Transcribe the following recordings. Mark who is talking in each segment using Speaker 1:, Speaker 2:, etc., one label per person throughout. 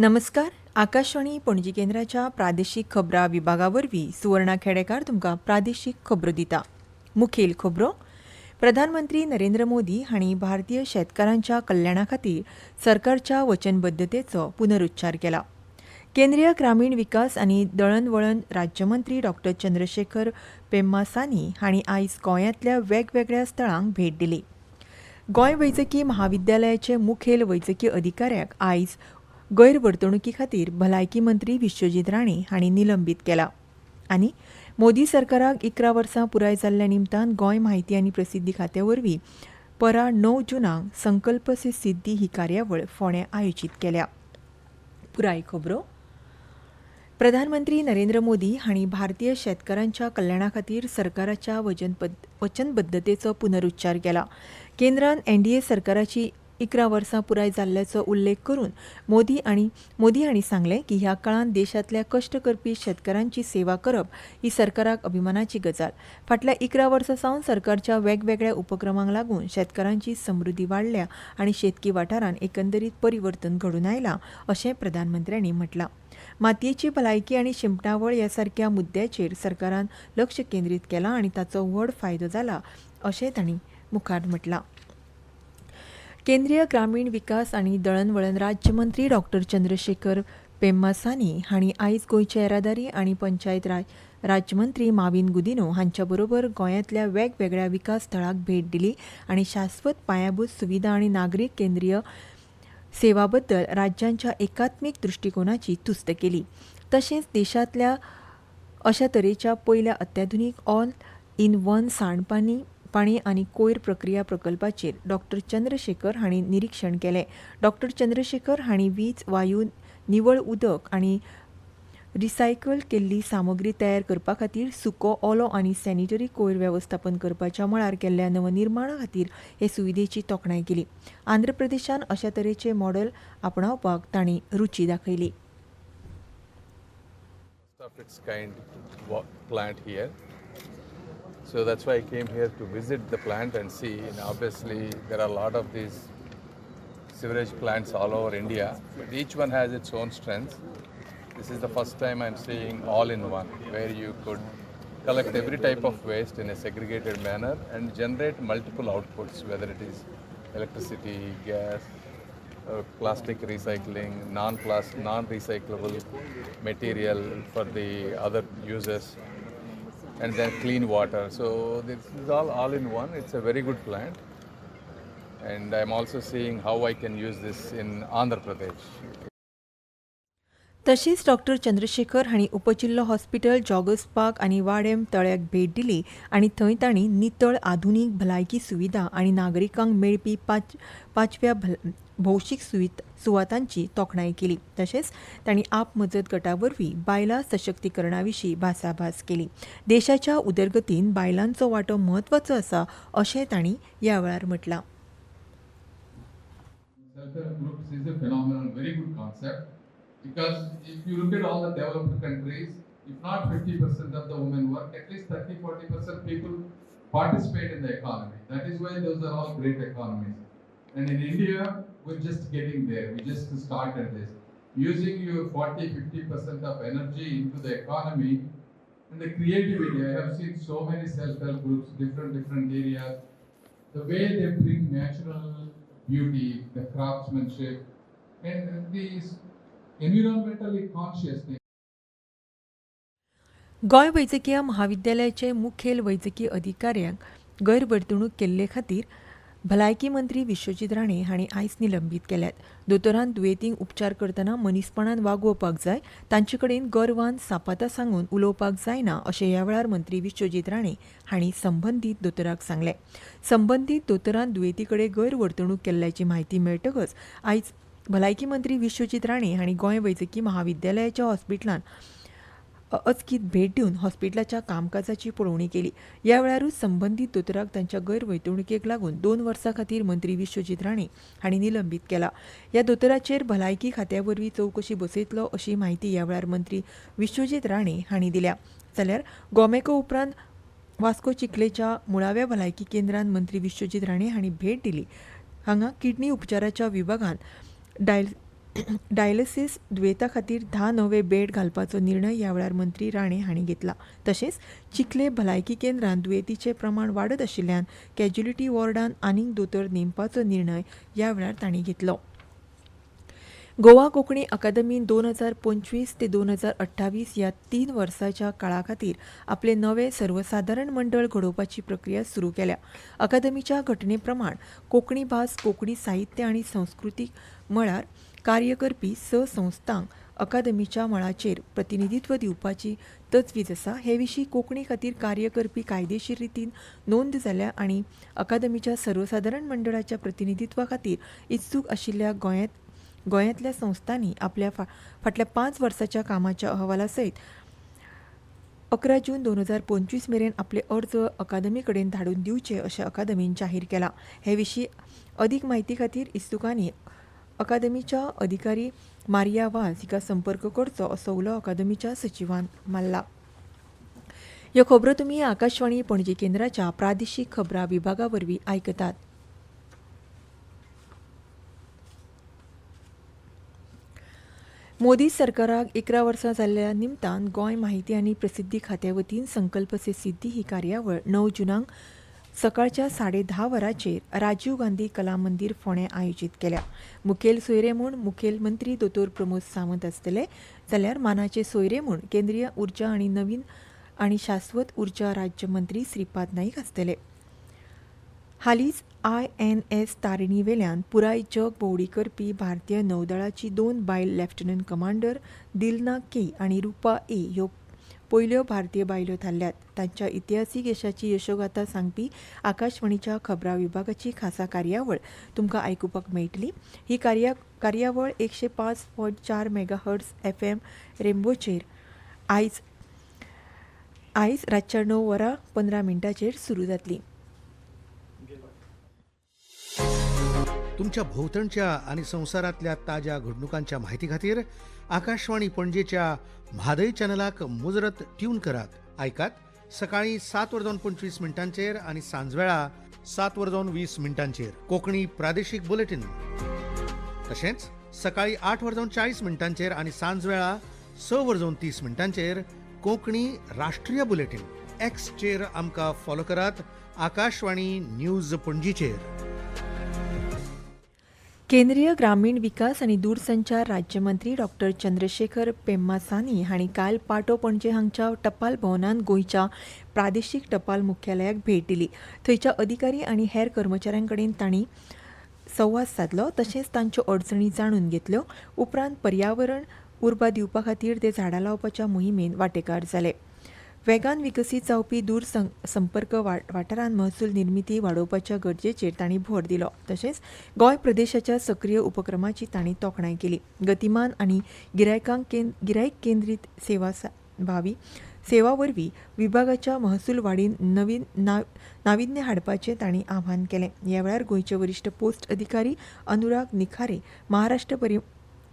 Speaker 1: नमस्कार. आकाशवाणी पणजी केंद्राच्या प्रादेशीक खबरां विभागावरवीं सुवर्णा खेडेकार तुमकां प्रादेशीक खबरो दिता. मुखेल खबरो. प्रधानमंत्री नरेंद्र मोदी हांणी भारतीय शेतकारांच्या कल्याणा खातीर सरकारच्या वचनबद्धतेचो पुनरुच्चार केला. केंद्रीय ग्रामीण विकास आनी दळणवळण राज्यमंत्री डॉ. चंद्रशेखर पेम्मासानी हांणी आयज गोंयांतल्या वेगवेगळ्या स्थळांक भेट दिली. गोंय वैजकी महाविद्यालयाचे मुखेल वैजकी अधिकाऱ्याक आयज गैरवर्तणुकी खातीर भलायकी मंत्री विश्वजीत राणे हांणी निलंबीत केला. आनी मोदी सरकाराक 11 वर्सां पुराय जाल्ल्या निमतान गोंय म्हायती आनी प्रसिद्धी खात्या वरवीं परा 9 जूनाक संकल्प से सिद्धी ही कार्यावळ फोंड्यां आयोजीत केल्या. पुराय खबरो. प्रधानमंत्री नरेंद्र मोदी हांणी भारतीय शेतकारांच्या कल्याणा खातीर सरकाराच्या वचनबद्धतेचो पुनरुच्चार केला. केंद्रान एनडीए सरकाराची 11 वर्सां पुराय जाल्ल्याचो उल्लेख करून मोदी हांणी सांगलें की ह्या काळांत देशांतल्या कश्ट करपी शेतकारांची सेवा करप ही सरकाराक अभिमानाची गजाल. फाटल्या 11 वर्सां सावन सरकारच्या वेगवेगळ्या उपक्रमांक लागून शेतकारांची समृद्धी वाडल्या आनी शेतकी वाठारांत एकंदरीत परिवर्तन घडून आयलां अशें प्रधानमंत्र्यांनी म्हटलां. मातयेची भलायकी आनी शिंपणावळ ह्या सारक्या मुद्द्याचेर सरकारान लक्ष केंद्रीत केलां आनी ताचो व्हड फायदो जाला अशें तांणी मुखार म्हटलां. केंद्रीय ग्रामीण विकास आनी दळणवळण राज्यमंत्री डॉ. चंद्रशेखर पेम्मासानी हांणी आयज गोंयचे येरादारी आनी पंचायत राज्यमंत्री माविन गुदिन्हो हांच्या बरोबर गोंयांतल्या वेगवेगळ्या विकास थळांक भेट दिली आनी शाश्वत पायाभूत सुविधा आनी नागरीक केंद्रीय सेवा बद्दल राज्यांच्या एकात्मीक दृश्टिकोनाची तुस्त केली. तशेंच देशांतल्या अशा तरेच्या पयल्या अत्याधुनीक ऑल इन वन सांडपाणी आनी कोयर प्रक्रिया प्रकल्पाचेर डॉ. चंद्रशेखर हांणी निरीक्षण केलें. डॉ. चंद्रशेखर हांणी वीज, वायू, निवळ उदक आनी रिसायकल केल्ली सामग्री तयार करपा खातीर सुको, ओलो आनी सॅनिटरी कोयर वेवस्थापन करपाच्या मळार केल्ल्या नवनिर्माणा खातीर हे सुविधेची तोखणाय केली. आंध्र प्रदेशान अशा तरेचे मॉडेल आपणावपाक तांणी रुची दाखयली.
Speaker 2: So that's why I came here to visit the plant and see. And obviously, there are a lot of these sewerage plants all over India, but each one has its own strengths. This is the first time I'm seeing all in one, where you could collect every type of waste in a segregated manner and generate multiple outputs, whether it is electricity, gas, plastic recycling, non-recyclable material for the other users, and then clean water. So this is all in one. It's a very good plant, and I'm also seeing how I can use this in Andhra Pradesh.
Speaker 1: तशेंच डॉ. चंद्रशेखर हांणी उपजिल्लो hospital, joggers park आनी वाडेम तळ्याक भेट दिली आनी थंय तांणी नितळ आधुनीक भलायकी सुविधा आनी नागरिकांक मेळपी पांचव्या भौशीक सुवातांची तोखणाय केली. तशेंच तांणी आप मजत गटा वरवीं बायलां सशक्तीकरणा विशीं भासाभास केली. देशाच्या उदरगतीन बायलांचो वांटो म्हत्वाचो आसा अशें तांणी ह्या वेळार म्हटलां.
Speaker 3: Because if you look at all the developed countries, if not 50% of the women work, at least 30-40% people participate in the economy. That is why those are all great economies. And in India, we're just getting there. We just started this. Using your 40-50% of energy into the economy and the creativity. I have seen so many self-help groups, different areas. The way they bring natural beauty, the craftsmanship, and these environmentally consciousness.
Speaker 1: Goa वैजकीय महाविद्यालयाचे मुखेल वैजकी अधिकाऱ्यांक गैरवर्तणूक केल्ले खातीर भलायकी मंत्री विश्वजीत राणे हांणी आयज निलंबीत केल्यात. दोतोरान दुयेंतींक उपचार करतना मनीसपणान वागोवपाक जाय, तांचे कडेन गर्वान सापाता सांगून उलोवपाक जायना अशें ह्या वेळार मंत्री विश्वजीत राणे हांणी संबंदीत दोतोराक सांगलें. संबंदीत दोतोरान दुयेंती कडेन गैरवर्तणूक केल्ल्याची म्हायती मेळटकच आयज भलायकी मंत्री विश्वजीत राणे हांणी गोंय वैजकी महाविद्यालयाच्या हॉस्पिटलांत अचकीत भेट दिवन हॉस्पिटलाच्या कामकाजाची पळोवणी केली. ह्या वेळारूच संबंदीत दोतोराक तांच्या गैरवर्तणुकेक लागून 2 वर्सां खातीर मंत्री विश्वजीत राणे हांणी निलंबीत केला. ह्या दोतोराचेर भलायकी खात्या वरवीं चवकशी बसयतलो अशी म्हायती ह्या वेळार मंत्री विश्वजीत राणे हांणी दिल्या. जाल्यार गोमेको उपरांत वास्को चिखलेच्या मुळाव्या भलायकी केंद्रांत मंत्री विश्वजीत राणे हांणी भेट दिली. हांगा किडनी उपचाराच्या विभागांत डायलिसीस दुयेंतां खातीर 10 नवे बेड घालपाचो निर्णय ह्या वेळार मंत्री राणे हांणी घेतला. तशेंच चिखले भलायकी केंद्रांत दुयेंतीचें प्रमाण वाडत आशिल्ल्यान कॅज्युलिटी वॉर्डांत आनीक दोतोर नेमपाचो निर्णय ह्या वेळार तांणी घेतलो. गोवा कोंकणी अकादमीन 2025 ते 2028 ह्या 3 वर्सांच्या काळा खातीर आपले नवे सर्वसाधारण मंडळ घडोवपाची प्रक्रिया सुरू केल्या. अकादमीच्या घटने प्रमाण कोंकणी भास, कोंकणी साहित्य आनी संस्कृतीक मळार कार्य करपी 6 संस्थांक अकादमीच्या मळाचेर प्रतिनिधित्व दिवपाची तजवीज आसा. हे विशीं कोंकणी खातीर कार्य करपी कायदेशीर रितीन नोंद जाल्या आनी अकादमीच्या सर्वसाधारण मंडळाच्या प्रतिनिधित्वा खातीर इत्सूक आशिल्ल्या गोंयांतल्या संस्थांनी आपल्या फाटल्या 5 वर्सांच्या कामाच्या अहवाला सयत 11 जून 2025 मेरेन आपले अर्ज अकादमी कडेन धाडून दिवचे अशें अकादमीन जाहीर केलां. हे विशीं अदीक म्हायती खातीर इत्सुकांनी अकादमीच्या अधिकारी मारिया वाझ हिका संपर्क करचो असो उलो अकादमीच्या सचिवान मारला. ह्यो खबरो तुमी आकाशवाणी पणजी केंद्राच्या प्रादेशीक खबरां विभागा वरवीं आयकतात. मोदी सरकाराक 11 वर्सां जाल्ल्या निमतान गोंय माहिती आनी प्रसिद्धी खात्या वतीन संकल्प से सिद्धी ही कार्यावळ 9 जुनाक सकाळच्या 10:30 वरांचेर राजीव गांधी कला मंदिर फोंड्यां आयोजीत केल्या. मुखेल सोयरे म्हूण मुखेलमंत्री दोतोर प्रमोद सावंत आसतले जाल्यार मानाचे सोयरे म्हूण केंद्रीय उर्जा आनी नवीन आनी शाश्वत उर्जा राज्य मंत्री श्रीपाद नाईक आसतले. हालींच INS तारिणी वेल्यान पुराय जग भोंवडी करपी भारतीय नौदळाची 2 बायल लेफ्टनंट कमांडर दिलना के आनी रुपा ए ह्यो पयल्यो भारतीय बायलो थारल्यात. तांच्या इतिहासीक यशाची यशोगाथा सांगपी आकाशवाणीच्या खबरां विभागाची खासा कार्यावळ तुमकां आयकुपाक मेळटली. ही कार्यावळ 105.4 मेगाहर्ट्ज FM रेनबोचेर आयज रातच्या 9:15 सुरू जातली.
Speaker 4: तुमच्या भोवतणच्या आणि संवसारातल्या ताज्या घडणुकांच्या म्हायती खातीर आकाशवाणी पणजेच्या म्हादय चॅनलाक मुजरत ट्यून करात. आयकात सकाळी 7:25 आणि सांजवेळा 7:20 कोंकणी प्रादेशीक बुलेटिन. तशेंच सकाळी 8:40 आणि सांजवेळा 6:30 कोंकणी राष्ट्रीय बुलेटिन. एक्सचेर आमकां फॉलो करात. आकाशवाणी न्यूज पणजीचेर.
Speaker 1: केंद्रीय ग्रामीण विकास आनी दूरसंचार राज्यमंत्री डॉ. चंद्रशेखर पेम्मासानी हांणी काल पाटो पणजे हांगच्या टपाल भवनांत गोंयच्या प्रादेशीक टपाल मुख्यालयाक भेट दिली. थंयच्या अधिकारी आनी हेर कर्मचाऱ्यां कडेन तांणी संवाद साधलो. तशेंच तांच्यो अडचणी जाणून घेतल्यो. उपरांत पर्यावरण उर्बा दिवपा खातीर ते झाडां लावपाच्या मोहिमेंत वांटेकार जाले. वेगान विकसीत जावपी दूर संपर्क वाठारांत महसूल निर्मिती वाडोवपाच्या गरजेचेर तांणी भर दिलो. तशेंच गोंय प्रदेशाच्या सक्रीय उपक्रमाची तांणी तोखणाय केली. गतिमान आनी गिरायक केंद्रीत सेवा वरवीं विभागाच्या महसूल वाडीन नवीन नाविन्य हाडपाचें तांणी आवाहन केलें. ह्या वेळार गोंयचे वरिश्ठ पोस्ट अधिकारी अनुराग निखारे, महाराष्ट्र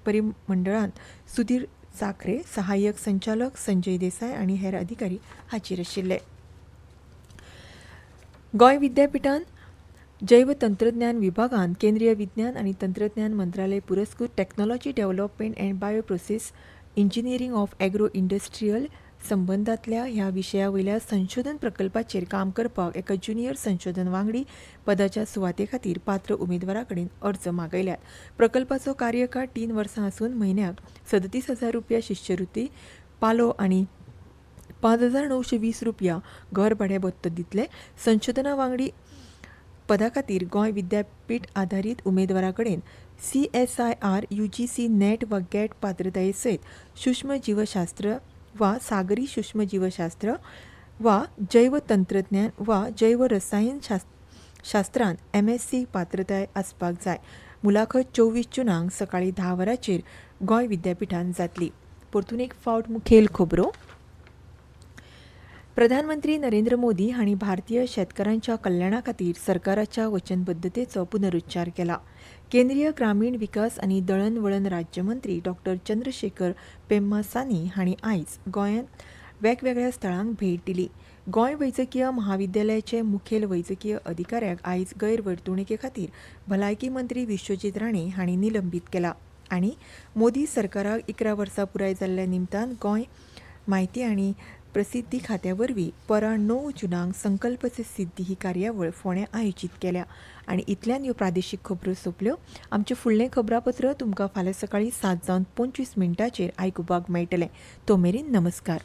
Speaker 1: परिमंडळांत सुधीर साखरे, सहाय्यक संचालक संजय देसाय आनी हेर अधिकारी हाजीर आशिल्ले. गोंय विद्यापीठान जैव तंत्रज्ञान विभागान केंद्रीय विज्ञान आनी तंत्रज्ञान मंत्रालय पुरस्कृत technology development and bioprocess engineering of agro industrial संबंदांतल्या ह्या विशया वयल्या संशोधन प्रकल्पाचेर काम करपाक एका ज्युनियर संशोधन वांगडी पदाच्या सुवाते खातीर पात्र उमेदवारां कडेन अर्ज मागयल्यात. प्रकल्पाचो कार्यकाळ 3 वर्सां आसून म्हयन्याक 37,000 रुपया शिश्यवृत्ती, पालो आनी 5,920 रुपया घर भाडें भत्तो दितले. संशोधना वांगडी पदा खातीर गोंय विद्यापीठ आधारीत उमेदवारां कडेन CSIR, UGC, NET वा GET पात्रताये सयत सूक्ष्म जीवशास्त्र वा सागरी सूक्ष्म जीवशास्त्र वा जैव तंत्रज्ञान वा जैव रसायन शास्त्रांत MSc पात्रताय आसपाक जाय. मुलाखत 24 जुनाक सकाळी 10 वरांचेर गोंय विद्यापीठांत जातली. परतून एक फावट मुखेल खबरो. प्रधानमंत्री नरेंद्र मोदी हांणी भारतीय शेतकारांच्या कल्याणा खातीर सरकाराच्या वचनबद्धतेचो पुनरुच्चार केला. केंद्रीय ग्रामीण विकास आनी दळणवळण राज्यमंत्री डॉ. चंद्रशेखर पेम्मासानी हांणी आयज गोंयांत वेगवेगळ्या स्थळांक भेट दिली. गोंय वैजकीय महाविद्यालयाचे मुखेल वैजकीय अधिकाऱ्याक आयज गैरवर्तणुके खातीर भलायकी मंत्री विश्वजीत राणे हांणी निलंबीत केला. आनी मोदी सरकाराक 11 वर्सां पुराय जाल्ल्या निमतान गोंय म्हायती आनी प्रसिद्धी खात्या वरवीं परां 9 जुनाक संकल्प से सिद्धी ही कार्यावळ फोंड्यां आयोजीत केल्या आनी इतल्यान ह्यो प्रादेशीक खबरो सोंपल्यो. आमचें फुडलें खबरापत्र तुमकां फाल्यां सकाळीं 7:25 आयकुपाक मेळटलें. तो मेरेन नमस्कार.